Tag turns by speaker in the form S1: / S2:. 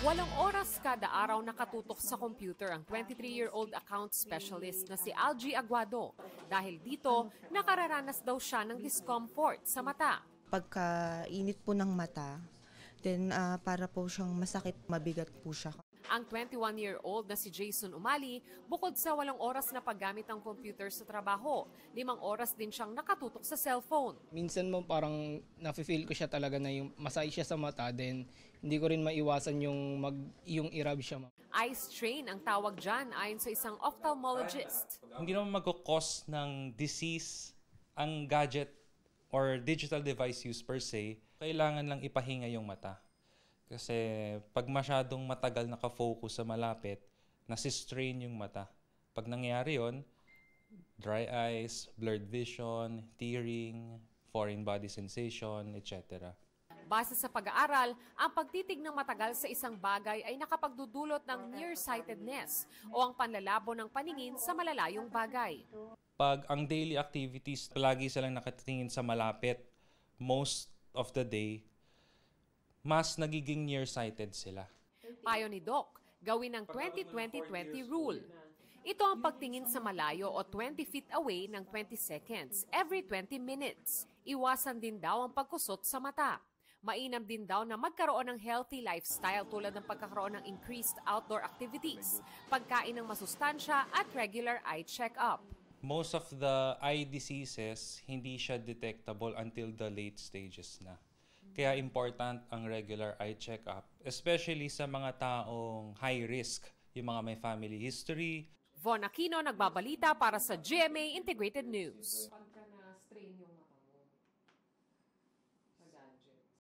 S1: 8 oras kada araw nakatutok sa computer ang 23-year-old account specialist na si Algie Aguado. Dahil dito, nakararanas daw siya ng discomfort sa mata.
S2: Pagkainit po ng mata, then para po siyang masakit, mabigat po siya.
S1: Ang 21-year-old na si Jason Umali, bukod sa 8 oras na paggamit ng computer sa trabaho, 5 oras din siyang nakatutok sa cellphone.
S3: Minsan mo parang nafe-feel ko siya talaga na yung masay siya sa mata, then hindi ko rin maiwasan yung i-rub siya.
S1: Eye strain ang tawag dyan ayon sa isang ophthalmologist.
S4: Hindi naman mag-cause ng disease ang gadget or digital device use per se. Kailangan lang ipahinga yung mata. Kasi pag masyadong matagal nakafocus sa malapit, nasistrain yung mata. Pag nangyari yon, dry eyes, blurred vision, tearing, foreign body sensation, etc.
S1: Base sa pag-aaral, ang pagtitig ng matagal sa isang bagay ay nakapagdudulot ng nearsightedness o ang panlalabo ng paningin sa malalayong bagay.
S4: Pag ang daily activities, palagi silang nakatingin sa malapit most of the day, mas nagiging nearsighted sila.
S1: Payo ni Doc, gawin ang 20-20-20 rule. Ito ang pagtingin sa malayo o 20 feet away ng 20 seconds every 20 minutes. Iwasan din daw ang pagkusot sa mata. Mainam din daw na magkaroon ng healthy lifestyle tulad ng pagkakaroon ng increased outdoor activities, pagkain ng masustansya at regular eye check-up.
S4: Most of the eye diseases, hindi siya detectable until the late stages na. Kaya important ang regular eye check-up, especially sa mga taong high risk, yung mga may family history.
S1: Von Aquino nagbabalita para sa GMA Integrated News.